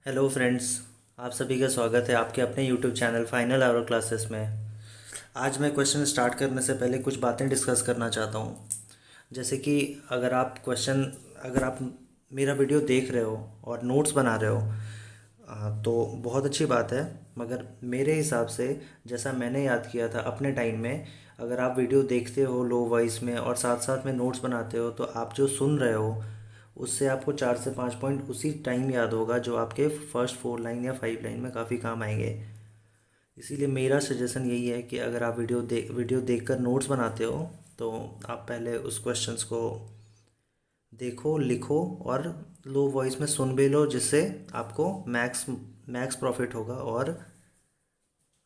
Hello friends. आप सभी का स्वागत है आपके अपने YouTube channel final hour classes में। आज मैं क्वेश्चन स्टार्ट करने से पहले कुछ बातें डिस्कस करना चाहता हूँ। जैसे कि अगर आप मेरा वीडियो देख रहे हो और नोट्स बना रहे हो, तो बहुत अच्छी बात है। मगर मेरे हिसाब से, जैसा मैंने याद किया था अपने टाइम में, अगर आप वीडियो देखते हो लो वॉइस में और साथ साथ में नोट्स बनाते हो, तो आप जो सुन रहे हो उससे आपको 4 से 5 पॉइंट उसी टाइम याद होगा, जो आपके फर्स्ट 4 लाइन या 5 लाइन में काफ़ी काम आएंगे। इसीलिए मेरा सजेशन यही है कि अगर आप वीडियो देखकर नोट्स बनाते हो, तो आप पहले उस क्वेश्चंस को देखो, लिखो और लो वॉइस में सुन भी लो, जिससे आपको मैक्स मैक्स प्रॉफिट होगा और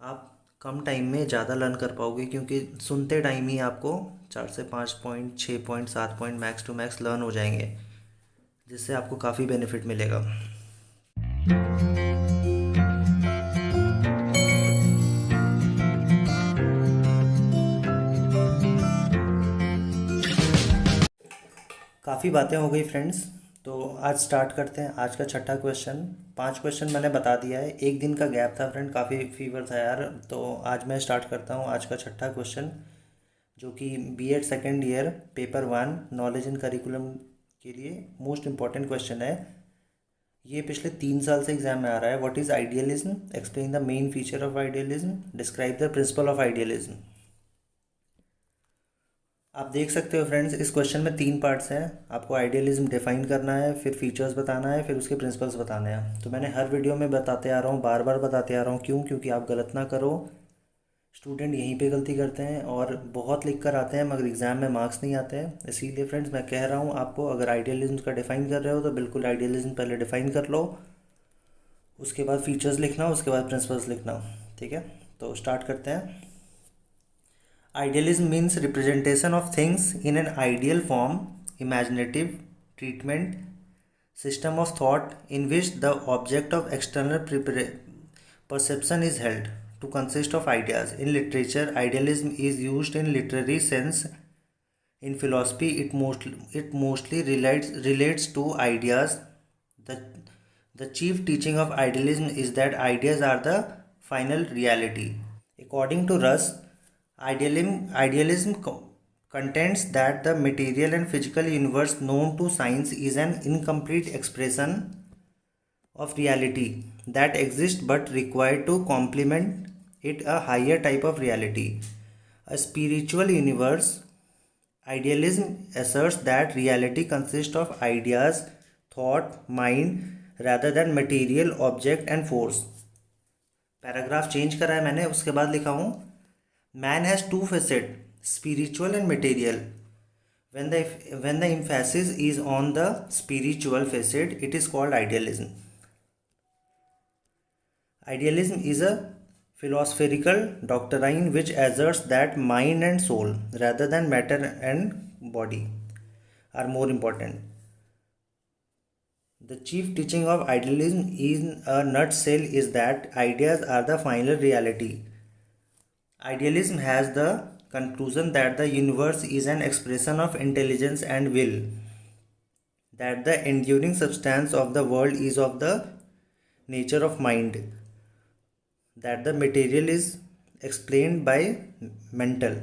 आप कम टाइम में ज़्यादा लर्न कर पाओगे, क्योंकि सुनते टाइम ही आपको 4 से 5 point, 6 point, 7 point max to max learn हो जाएंगे, जिससे आपको काफ़ी बेनिफिट मिलेगा। काफ़ी बातें हो गई फ्रेंड्स, तो आज स्टार्ट करते हैं। आज का छठा क्वेश्चन, 5 क्वेश्चन मैंने बता दिया है। एक दिन का गैप था फ्रेंड, काफ़ी फीवर था यार, तो आज मैं स्टार्ट करता हूँ आज का छठा क्वेश्चन, जो कि BEd second year paper 1 knowledge and curriculum के लिए मोस्ट इम्पॉर्टेंट क्वेश्चन है। ये पिछले 3 साल से एग्जाम में आ रहा है। What is idealism, explain the main feature of idealism, describe the principle of idealism. आप देख सकते हो फ्रेंड्स, इस क्वेश्चन में 3 पार्ट्स हैं। आपको आइडियलिज्म डिफाइन करना है, फिर फीचर्स बताना है, फिर उसके प्रिंसिपल्स बताने हैं। तो मैंने हर वीडियो में बताते आ रहा हूँ, बार बार बताते आ रहा हूँ। क्यों? क्योंकि आप गलत ना करो। स्टूडेंट यहीं पे गलती करते हैं और बहुत लिख कर आते हैं, मगर एग्ज़ाम में मार्क्स नहीं आते हैं। इसीलिए फ्रेंड्स मैं कह रहा हूँ आपको, अगर आइडियलिज्म का डिफ़ाइन कर रहे हो तो बिल्कुल आइडियलिज्म पहले डिफ़ाइन कर लो, उसके बाद फीचर्स लिखना, उसके बाद प्रिंसिपल्स लिखना। ठीक है, तो स्टार्ट करते हैं। Idealism means representation of things in an ideal form, imaginative treatment, system of thought in which the object of external perception is held to consist of ideas. In literature, idealism is used in literary sense. In philosophy, it mostly relates to ideas. The, the chief teaching of idealism is that ideas are the final reality. According to Russ, idealism contends that the material and physical universe known to science is an incomplete expression of reality that exists but required to complement it a higher type of reality, a spiritual universe. Idealism asserts that reality consists of ideas, thought, mind rather than material, object and force. Paragraph change करा है मैंने, उसके बाद लिखा हूँ, man has two facets, spiritual and material. When the emphasis is on the spiritual facet, it is called idealism. Idealism is a philosophical doctrine which asserts that mind and soul, rather than matter and body, are more important. The chief teaching of idealism in a nutshell is that ideas are the final reality. Idealism has the conclusion that the universe is an expression of intelligence and will, that the enduring substance of the world is of the nature of mind, that the material is explained by mental.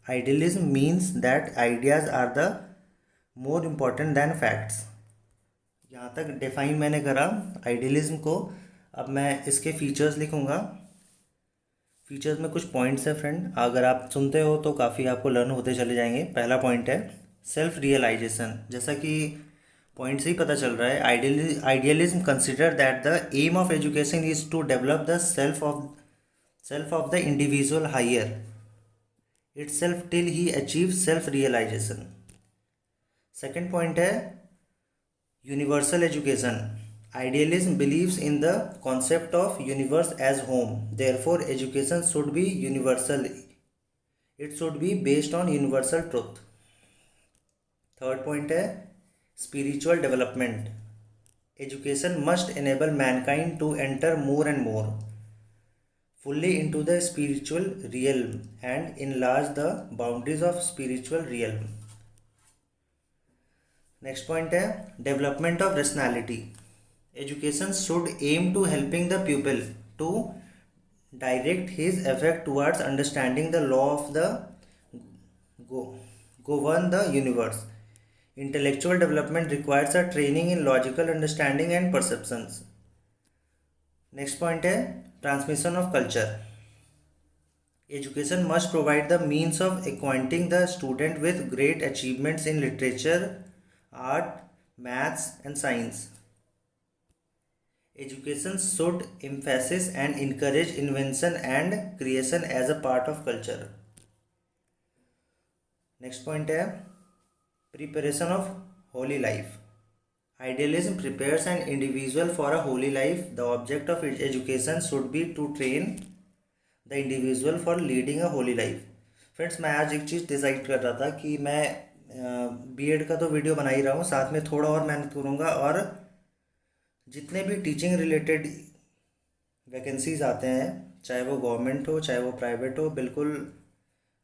Idealism means that ideas are the more important than facts. यहाँ तक define मैंने करा idealism को। अब मैं इसके features लिखूँगा। Features में कुछ पॉइंट्स है फ्रेंड, अगर आप सुनते हो तो काफ़ी आपको लर्न होते चले जाएंगे। पहला पॉइंट है सेल्फ रियलाइजेशन। जैसा कि पॉइंट से ही पता चल रहा है, idealism consider that the aim of education is to develop the self of the individual higher itself till he achieve self realisation. Second point है universal education. Idealism believes in the concept of universe as home. Therefore, education should be universal. It should be based on universal truth. Third point है spiritual development. Education must enable mankind to enter more and more fully into the spiritual realm and enlarge the boundaries of spiritual realm. Next point है development of rationality. Education should aim to helping the pupil to direct his effort towards understanding the law of the govern the universe. Intellectual development requires a training in logical understanding and perceptions. Next point है transmission of culture. Education must provide the means of acquainting the student with great achievements in literature, art, maths, and science. Education should emphasize and encourage invention and creation as a part of culture. Next point है preparation of holy life. Idealism prepares an individual for a holy life. The object of education should be to train the individual for leading a holy life. Friends, मैं आज एक चीज़ decide कर रहा था कि मैं BEd का तो वीडियो बना ही रहा हूँ, साथ में थोड़ा और मेहनत करूँगा और जितने भी टीचिंग रिलेटेड वैकेंसीज आते हैं, चाहे वो गवर्नमेंट हो चाहे वो प्राइवेट हो, बिल्कुल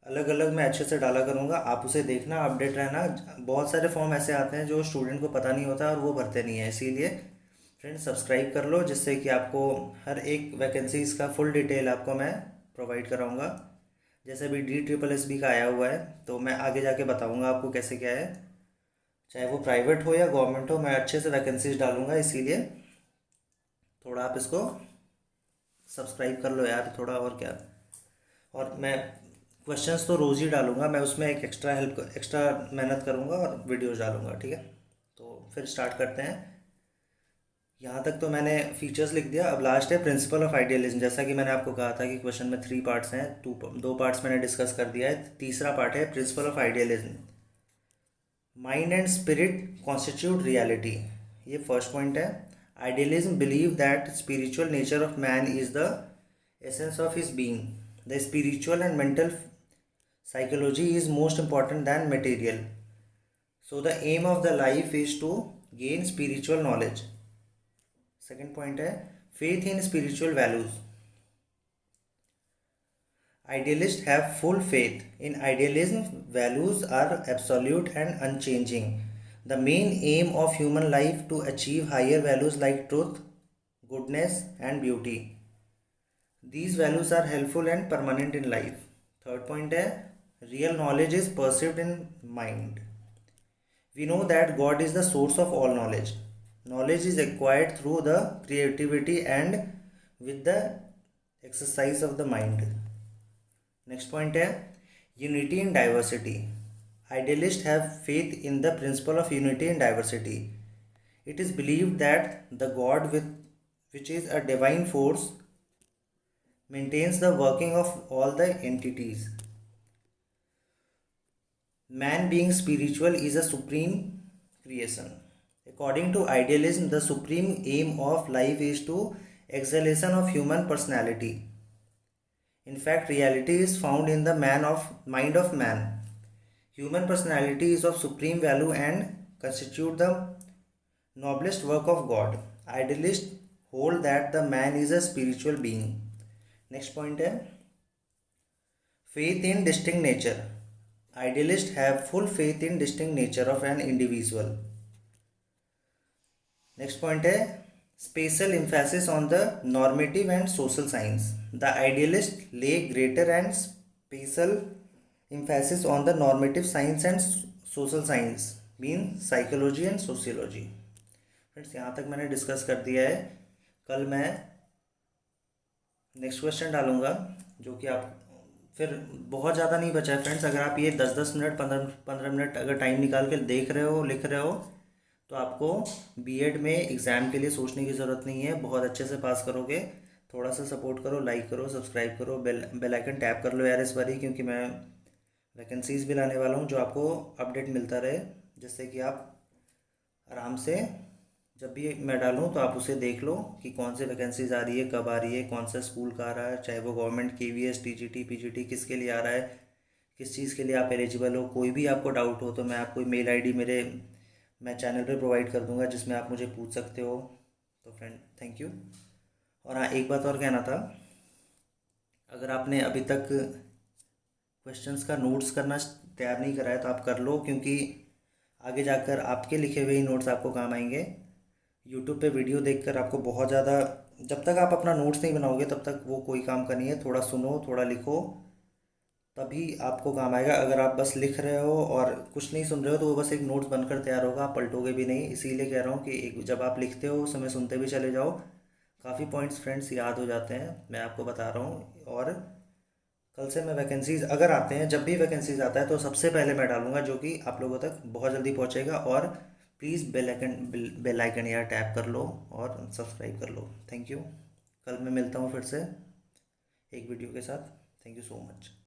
अलग अलग मैं अच्छे से डाला करूँगा। आप उसे देखना, अपडेट रहना। बहुत सारे फॉर्म ऐसे आते हैं जो स्टूडेंट को पता नहीं होता और वो भरते नहीं है, इसीलिए फ्रेंड्स सब्सक्राइब कर लो, जिससे कि आपको हर एक वैकेंसीज़ का फुल डिटेल आपको मैं प्रोवाइड कराऊँगा। जैसे अभी DSSB का आया हुआ है, तो मैं आगे जाके बताऊँगा आपको कैसे क्या है। चाहे वो प्राइवेट हो या गवर्नमेंट हो, मैं अच्छे से वैकेंसीज डालूँगा, इसीलिए थोड़ा आप इसको सब्सक्राइब कर लो यार, थोड़ा और क्या। और मैं क्वेश्चंस तो रोज़ ही डालूंगा, मैं उसमें एक एक्स्ट्रा मेहनत करूंगा और वीडियोस डालूंगा, ठीक है। तो फिर स्टार्ट करते हैं। यहाँ तक तो मैंने फीचर्स लिख दिया, अब लास्ट है प्रिंसिपल ऑफ आइडियलिज्म। जैसा कि मैंने आपको कहा था कि क्वेश्चन में 3 पार्ट्स हैं, दो पार्ट्स मैंने डिस्कस कर दिया है। तीसरा पार्ट है principle of idealism. Mind and spirit constitute reality, ये फर्स्ट पॉइंट है। Idealism believe that spiritual nature of man is the essence of his being. The spiritual and mental psychology is most important than material. So the aim of the life is to gain spiritual knowledge. Second point है faith in spiritual values. Idealists have full faith in idealism. Values are absolute and unchanging. The main aim of human life to achieve higher values like truth, goodness and beauty. These values are helpful and permanent in life. Third point है real knowledge is perceived in mind. We know that God is the source of all knowledge. Knowledge is acquired through the creativity and with the exercise of the mind. Next point है unity in diversity. Idealists have faith in the principle of unity in diversity. It is believed that the God which is a divine force maintains the working of all the entities. Man being spiritual is a supreme creation. According to idealism, the supreme aim of life is to exaltation of human personality. In fact, reality is found in the mind of man. Human personality is of supreme value and constitute the noblest work of God. Idealists hold that the man is a spiritual being. Next point है faith in distinct nature. Idealists have full faith in distinct nature of an individual. Next point है special emphasis on the normative and social science. The idealists lay greater and special emphasis on the normative science and social science, mean psychology and sociology. Friends, यहाँ तक मैंने discuss कर दिया है। कल मैं next question डालूंगा, जो कि आप फिर बहुत ज़्यादा नहीं बचा है फ्रेंड्स। अगर आप ये 10-10 मिनट 15 मिनट अगर टाइम निकाल के देख रहे हो, लिख रहे हो, तो आपको बीएड में एग्ज़ाम के लिए सोचने की ज़रूरत नहीं है, बहुत अच्छे से पास करोगे। थोड़ा सा सपोर्ट करो, लाइक करो, सब्सक्राइब करो, बेल आइकन टैप कर लो यार इस बारी, क्योंकि मैं वैकेंसीज़ भी लाने वाला हूँ जो आपको अपडेट मिलता रहे, जिससे कि आप आराम से जब भी मैं डालूँ तो आप उसे देख लो कि कौन से वैकेंसीज आ रही है, कब आ रही है, कौन सा स्कूल का आ रहा है, चाहे वो गवर्नमेंट, KVS, TGT, PGT किसके लिए आ रहा है, किस चीज़ के लिए आप एलिजिबल हो। कोई भी आपको डाउट हो तो मैं आपको मेल ID मैं चैनल पे प्रोवाइड कर दूंगा, जिसमें आप मुझे पूछ सकते हो। तो फ्रेंड, थैंक यू। और हाँ, एक बात और कहना था, अगर आपने अभी तक क्वेश्चंस का नोट्स करना तैयार नहीं करा है तो आप कर लो, क्योंकि आगे जाकर आपके लिखे हुए ही नोट्स आपको काम आएंगे। यूट्यूब पे वीडियो देखकर आपको बहुत ज़्यादा, जब तक आप अपना नोट्स नहीं बनाओगे तब तक वो कोई काम का नहीं है। थोड़ा सुनो, थोड़ा लिखो, तभी आपको काम आएगा। अगर आप बस लिख रहे हो और कुछ नहीं सुन रहे हो तो वो बस एक नोट्स बनकर तैयार होगा, आप पलटोगे भी नहीं। इसीलिए कह रहा हूँ कि एक जब आप लिखते हो उस समय सुनते भी चले जाओ, काफ़ी पॉइंट्स फ्रेंड्स याद हो जाते हैं, मैं आपको बता रहा हूँ। और कल से मैं वैकेंसीज अगर आते हैं, जब भी वैकेंसीज आता है तो सबसे पहले मैं डालूंगा, जो कि आप लोगों तक बहुत जल्दी पहुंचेगा। और प्लीज़ बेल आइकन यार टैप कर लो और सब्सक्राइब कर लो। Thank you. कल मैं मिलता हूँ फिर से एक वीडियो के साथ। Thank you so much.